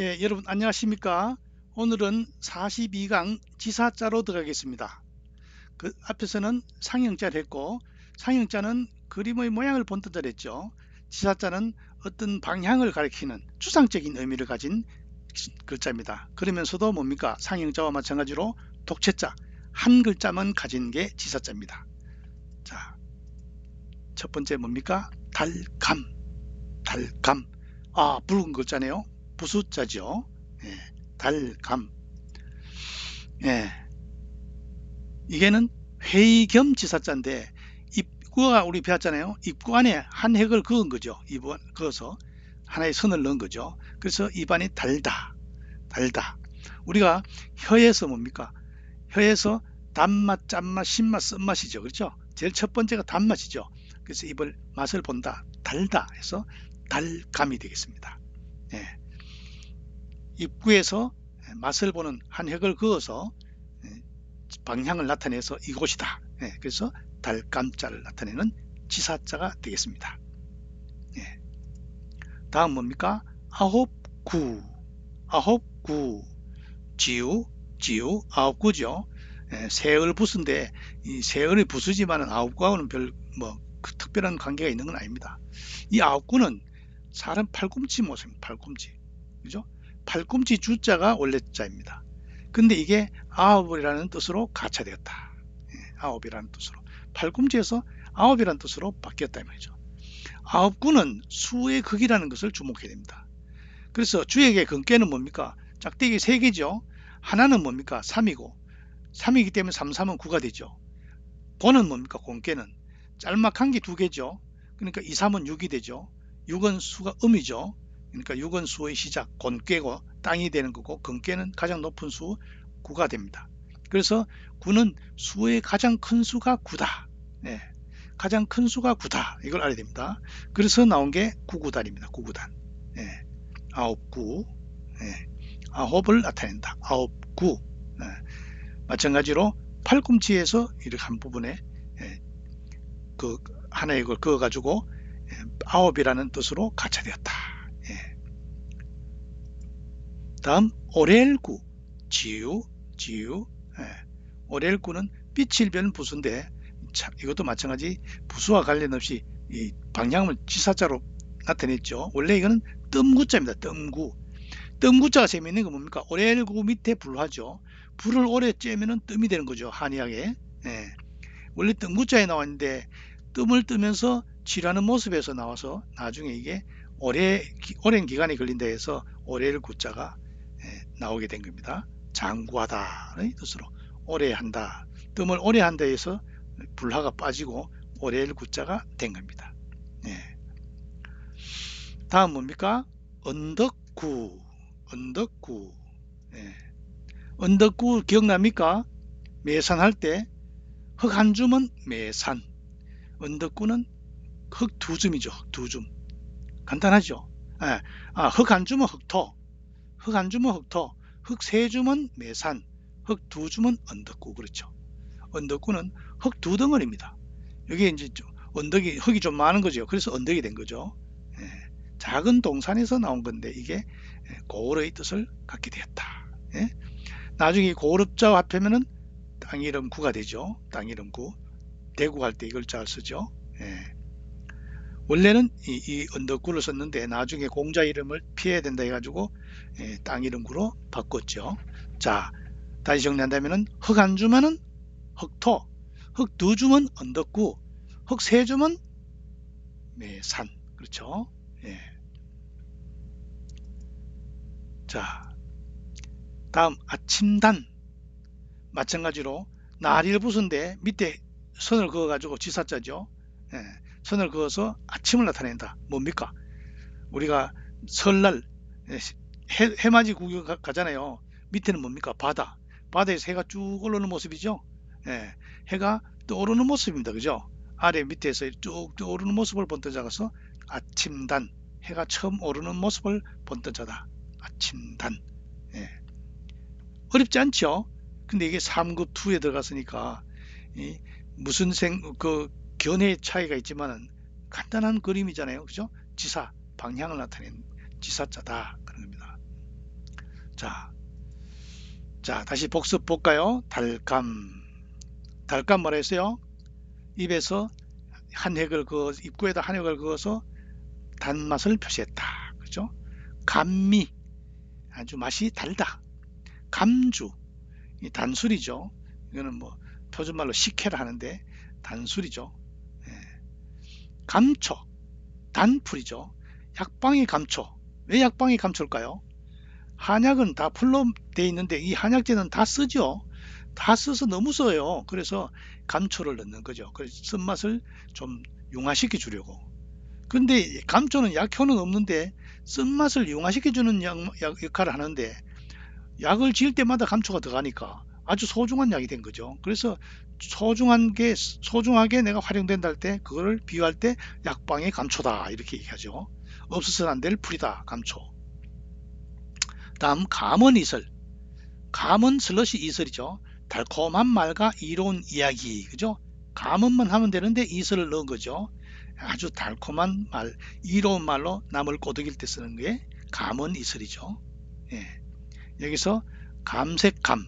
예, 여러분 안녕하십니까? 오늘은 42강 지사자로 들어가겠습니다. 그 앞에서는 상형자를 했고, 상형자는 그림의 모양을 본떠들 했죠. 지사자는 어떤 방향을 가리키는 추상적인 의미를 가진 글자입니다. 그러면서도 뭡니까? 상형자와 마찬가지로 독채자 한 글자만 가진 게 지사자입니다. 자, 첫 번째 뭡니까? 달감. 달감. 아, 붉은 글자네요. 부수자죠. 예, 달감. 예, 이게는 회의 겸 지사자인데 입구가 우리 배웠잖아요. 입구 안에 한 획을 그은 거죠. 입안 그어서 하나의 선을 넣은 거죠. 그래서 입안이 달다. 달다. 우리가 혀에서 뭡니까? 혀에서 단맛, 짠맛, 신맛, 쓴맛이죠. 그렇죠? 제일 첫 번째가 단맛이죠. 그래서 입을 맛을 본다. 달다 해서 달감이 되겠습니다. 예, 입구에서 맛을 보는 한 획을 그어서 방향을 나타내서 이곳이다. 그래서 달감자를 나타내는 지사자가 되겠습니다. 다음 뭡니까? 아홉구. 아홉구. 지우, 지우, 아홉구죠. 세을 부수인데 이 세을이 부수지만은 아홉구하고는 별 특별한 관계가 있는 건 아닙니다. 이 아홉구는 사람 팔꿈치 모습입니다. 팔꿈치. 그죠? 팔꿈치 주자가 원래 자입니다. 근데 이게 아홉이라는 뜻으로 가차되었다. 아홉이라는 뜻으로. 팔꿈치에서 아홉이라는 뜻으로 바뀌었다 이 말이죠. 아홉구는 수의 극이라는 것을 주목해야 됩니다. 그래서 주역의 근께는 뭡니까? 짝대기 3개죠. 하나는 뭡니까? 3이고 3이기 때문에 3, 3은 9가 되죠. 본은 뭡니까? 공께는 짤막한 게 2개죠. 그러니까 2, 3은 6이 되죠. 6은 수가 음이죠. 그러니까 6은 수의 시작, 곤께고 땅이 되는 거고 근께는 가장 높은 수 9가 됩니다. 그래서 9는 수의 가장 큰 수가 9다. 예, 가장 큰 수가 9다. 이걸 알아야 됩니다. 그래서 나온 게 9구단입니다. 9구단. 예, 아홉구. 예, 아홉을 나타낸다. 아홉구. 예, 마찬가지로 팔꿈치에서 이렇게 한 부분에 그 하나의 걸 그어 가지고 아홉이라는 뜻으로 가차되었다. 예. 다음 오렐구. 지유, 지유. 오렐구는 빛을 변 부수인데 이것도 마찬가지 부수와 관련 없이 이 방향을 지사자로 나타냈죠. 원래 이거는 뜸구자입니다. 뜸구. 뜸구자가 재미있는 건 뭡니까? 오렐구 밑에 불하죠. 불을 오래 쬐면은 뜸이 되는 거죠. 한의학에. 예. 원래 뜸구자에 나왔는데 뜸을 뜨면서 칠하는 모습에서 나와서 나중에 이게 오랜 기간이 걸린다 해서 오렐구자가 나오게 된 겁니다. 장구하다의 뜻으로 오래 한다. 뜸을 오래 한다 해서 불화가 빠지고 오렐구자가 된 겁니다. 예. 다음 뭡니까? 언덕구. 언덕구. 예. 언덕구 기억납니까? 매산할 때 흙 한 줌은 매산. 언덕구는 흙 두 줌이죠. 두 줌. 간단하죠. 예. 흙 한 줌은 흙토. 흙 한 줌은 흙토. 흙 세 줌은 매산. 흙 두 줌은 언덕구. 그렇죠. 언덕구는 흙 두 덩어리입니다. 여기 이제 언덕이 흙이 좀 많은 거죠. 그래서 언덕이 된 거죠. 예. 작은 동산에서 나온 건데 이게 고을의 뜻을 갖게 되었다. 예? 나중에 고을읍자와 합하면은 땅 이름 구가 되죠. 땅 이름 구. 대구 갈 때 이 글자를 쓰죠. 예. 원래는 이 언덕구를 썼는데 나중에 공자 이름을 피해야 된다 해가지고 땅 이름 구로 바꿨죠. 자, 다시 정리한다면은 흙 한 주면은 흙토, 흙 두 주면 언덕구, 흙 세 주면 매산. 그렇죠. 예. 자, 다음 아침단. 마찬가지로 나리를 부순데 밑에 선을 그어 가지고 지사자죠. 예. 선을 그어서 아침을 나타낸다. 뭡니까? 우리가 설날 해맞이 구경 가잖아요. 밑에는 뭡니까? 바다. 바다에서 해가 쭉 오르는 모습이죠. 예. 해가 떠오르는 모습입니다. 그죠? 아래 밑에서 쭉 떠오르는 모습을 본떠 작아서 아침단. 해가 처음 오르는 모습을 본떠 자다. 아침단. 예. 어렵지 않죠? 근데 이게 3급 2에 들어갔으니까 무슨 견해의 차이가 있지만은 간단한 그림이잖아요. 그죠? 지사, 방향을 나타내는 지사자다. 그런 겁니다. 자, 다시 복습 볼까요? 달감 뭐라 했어요? 입에서 입구에다 한 획을 그어서 단맛을 표시했다. 그죠? 감미, 아주 맛이 달다. 감주, 이 단술이죠. 이거는 뭐 표준말로 식혜라 하는데 단술이죠. 예. 감초, 단풀이죠. 약방이 감초. 왜 약방이 감초일까요? 한약은 다 풀로 돼 있는데 이 한약재는 다 쓰죠. 다 써서 너무 써요. 그래서 감초를 넣는 거죠. 그래서 쓴맛을 좀 융화시켜 주려고. 근데 감초는 약효는 없는데 쓴맛을 융화시켜 주는 역할을 하는데 약을 지을 때마다 감초가 들어가니까 아주 소중한 약이 된 거죠. 그래서 소중하게 내가 활용된다 할 때 그거를 비유할 때 약방의 감초다 이렇게 얘기하죠. 없어서는 안 될 풀이다 감초. 다음 감언이설. 감언 슬러시 이설이죠. 달콤한 말과 이로운 이야기, 그죠? 감언만 하면 되는데 이설을 넣은 거죠. 아주 달콤한 말, 이로운 말로 남을 꼬드길 때 쓰는 게 감언 이설이죠. 예. 여기서 감색감,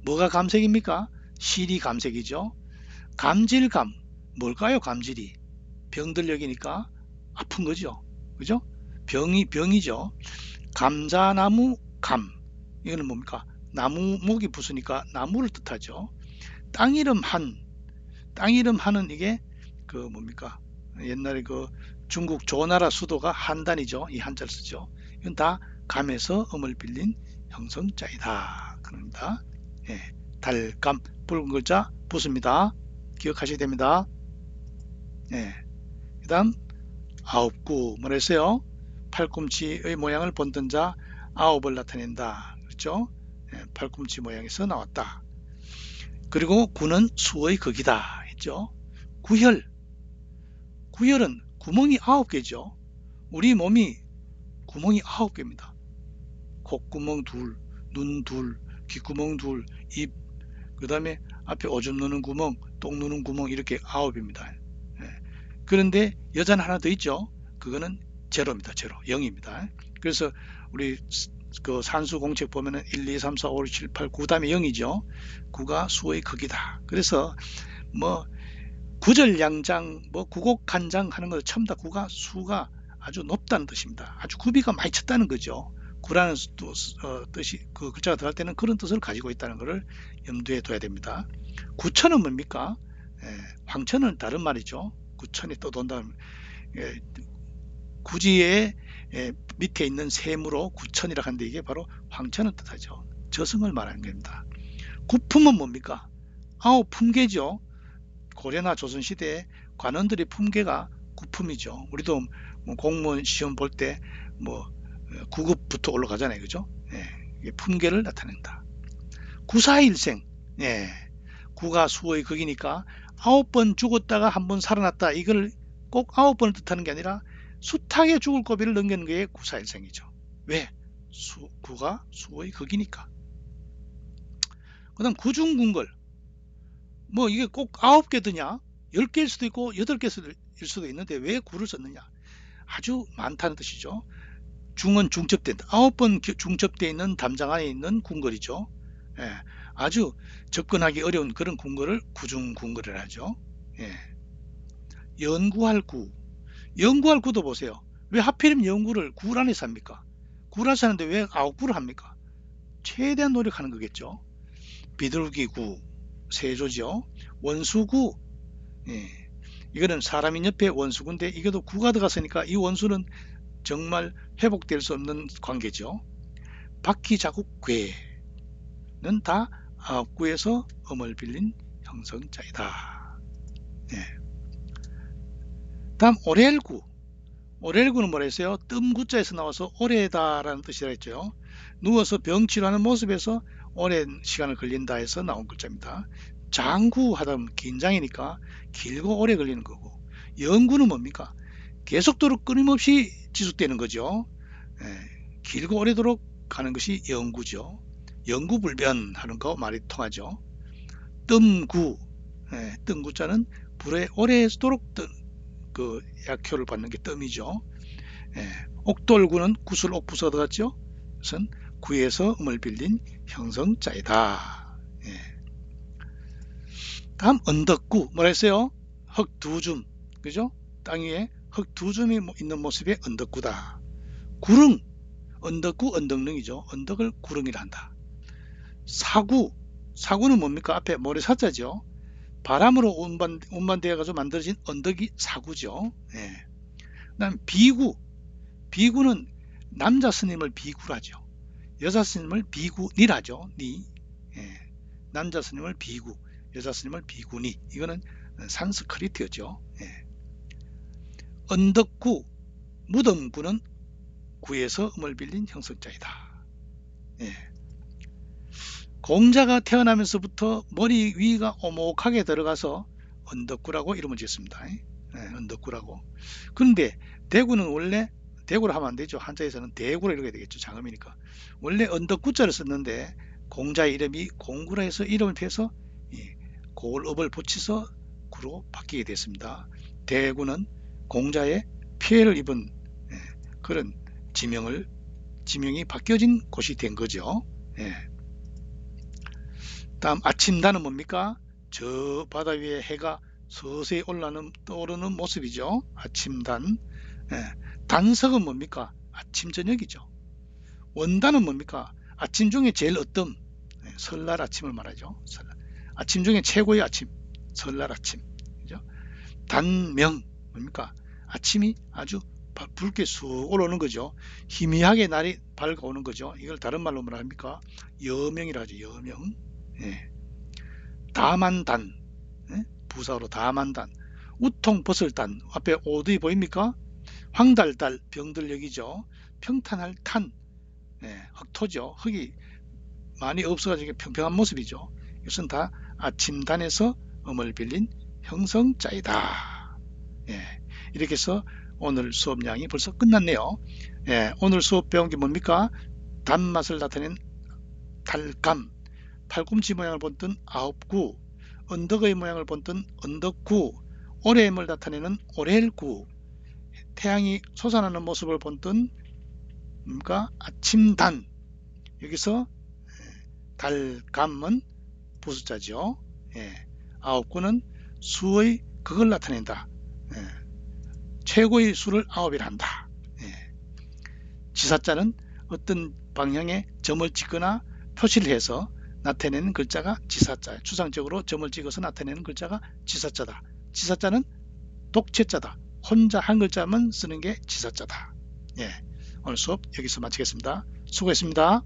뭐가 감색입니까? 실이 감색이죠. 감질감, 뭘까요? 감질이 병들력이니까 아픈 거죠. 그죠? 병이죠. 감자나무 감, 이거는 뭡니까? 나무 목이 부수니까 나무를 뜻하죠. 땅 이름 한은 이게 그 뭡니까? 옛날에 그 중국 조나라 수도가 한단이죠. 이 한자를 쓰죠. 이건 다 감에서 음을 빌린 형성자이다. 그럽니다. 예, 달감 붉은 글자 붙습니다. 기억하셔야 됩니다. 예, 그 다음 아홉구 뭐라 했어요? 팔꿈치의 모양을 본던 자 아홉을 나타낸다. 그렇죠? 예, 팔꿈치 모양에서 나왔다. 그리고 구는 수의 극이다 했죠. 구혈은 구멍이 9개죠. 우리 몸이 구멍이 9개입니다. 콧구멍 둘, 눈 둘, 귓구멍 둘, 입, 그 다음에 앞에 오줌 누는 구멍, 똥 누는 구멍 이렇게 9입니다. 예. 그런데 여자는 하나 더 있죠. 그거는 제로입니다. 제로, 0입니다. 그래서 우리 그 산수 공책 보면은 1, 2, 3, 4, 5, 6, 7, 8, 9 다음에 0이죠. 9가 수의 극이다. 그래서 뭐 구절양장, 뭐 구곡간장 하는 거 전부 다 9가 수가 아주 높다는 뜻입니다. 아주 구비가 많이 쳤다는 거죠. 구라는 뜻이 그 글자가 들어갈 때는 그런 뜻을 가지고 있다는 것을 염두에 둬야 됩니다. 구천은 뭡니까? 황천은 다른 말이죠. 구천이 떠돈다는 구지의 밑에 있는 세무로 구천이라 하는데 이게 바로 황천을 뜻하죠. 저승을 말하는 겁니다. 구품은 뭡니까? 품계죠. 고려나 조선시대에 관원들의 품계가 구품이죠. 우리도 뭐 공무원 시험 볼 때 뭐 9급부터 올라가잖아요. 그죠? 이게 품계를 나타낸다. 구사일생. 구가 수의 극이니까 9번 죽었다가 한 번 살아났다. 이걸 꼭 9번을 뜻하는 게 아니라 숱하게 죽을 고비를 넘기는 게 구사일생이죠. 왜? 구가 수의 극이니까. 그 다음 구중궁궐. 뭐 이게 꼭 9개 드냐? 10개일 수도 있고 8개일 수도 있는데 왜 구를 썼느냐? 아주 많다는 뜻이죠. 중은 중첩된다. 9번 중첩되어 있는 담장 안에 있는 궁궐이죠. 아주 접근하기 어려운 그런 궁궐을 구중궁궐이라 하죠. 연구할 구. 연구할 구도 보세요. 왜 하필이면 연구를 굴 안에서 합니까? 굴 안에서 하는데 왜 9구를 합니까? 최대한 노력하는 거겠죠. 비둘기구, 세조죠. 원수구, 이거는 사람인 옆에 원수구인데 이게도 구가 들어갔으니까 이 원수는 정말 회복될 수 없는 관계죠. 바퀴자국괴는 다 9구에서 음을 빌린 형성자이다. 다음 오렐구. 오렐구는 뭐라 했어요? 뜸구자에서 나와서 오래다라는 뜻이라 했죠. 누워서 병 치료하는 모습에서 오랜 시간을 걸린다 해서 나온 글자입니다. 장구 하다 보면 긴장이니까 길고 오래 걸리는 거고, 연구는 뭡니까? 계속도록 끊임없이 지속되는 거죠. 길고 오래도록 가는 것이 연구죠. 연구불변 하는 거 말이 통하죠. 뜸구, 뜸구자는 불에 오래 있도록 그 약효를 받는 게 뜸이죠. 옥돌구는 구슬 옥부서가 들어갔죠. 그것은 구에서 음을 빌린 형성자이다. 예. 다음 언덕구 뭐라 했어요? 흙 두 줌, 그죠? 땅 위에 흙 두 줌이 있는 모습의 언덕구다. 구릉, 언덕구 언덕릉이죠. 언덕을 구릉이라 한다. 사구, 사구는 뭡니까? 앞에 모래사자죠. 바람으로 운반되어 가지고 만들어진 언덕이 사구죠. 예. 그다음 비구, 비구는 남자 스님을 비구라죠. 여자 스님을 비구니라죠. 니. 예. 남자 스님을 비구, 여자 스님을 비구니. 이거는 산스크리트였죠. 예. 언덕구, 무덤구는 구에서 음을 빌린 형성자이다. 예. 공자가 태어나면서부터 머리 위가 오목하게 들어가서 언덕구라고 이름을 지었습니다. 예. 언덕구라고. 그런데 대구는 원래 대구로 하면 안 되죠. 한자에서는 대구로 이렇게 되겠죠. 장음이니까. 원래 언덕구자를 썼는데 공자의 이름이 공구라 해서 이름을 피해서 고을업을 붙여서 구로 바뀌게 됐습니다. 대구는 공자의 피해를 입은 그런 지명이 바뀌어진 곳이 된 거죠. 예. 다음 아침단은 뭡니까? 저 바다 위에 해가 서서히 떠오르는 모습이죠. 아침단. 예. 단석은 뭡니까? 아침 저녁이죠. 원단은 뭡니까? 아침 중에 제일 어떤 설날 아침을 말하죠. 설날. 아침 중에 최고의 아침, 설날 아침. 그죠? 단명 뭡니까? 아침이 아주 붉게 쑥 올라오는 거죠. 희미하게 날이 밝아오는 거죠. 이걸 다른 말로 뭐라 합니까? 여명이라 하죠. 여명. 예. 다만단, 예? 부사로 다만단. 우통벗을단, 앞에 오두이 보입니까? 황달달, 병들역이죠. 평탄할 탄, 흑토죠. 흙이 많이 없어가지고 평평한 모습이죠. 이것은 다 아침단에서 음을 빌린 형성자이다. 예. 이렇게 해서 오늘 수업량이 벌써 끝났네요. 예. 오늘 수업 배운 게 뭡니까? 단맛을 나타낸 달감, 팔꿈치 모양을 본뜬 아홉구, 언덕의 모양을 본뜬 언덕구, 오래임을 나타내는 오렐구, 태양이 솟아나는 모습을 본뜬 아침단. 여기서 달감은 부수자죠. 예. 아홉구는 수의 극을 나타낸다. 예. 최고의 수를 아홉이라 한다. 예. 지사자는 어떤 방향에 점을 찍거나 표시를 해서 나타내는 글자가 지사자, 추상적으로 점을 찍어서 나타내는 글자가 지사자다. 지사자는 독채자다. 혼자 한 글자만 쓰는 게 지사자다. 예. 오늘 수업 여기서 마치겠습니다. 수고했습니다.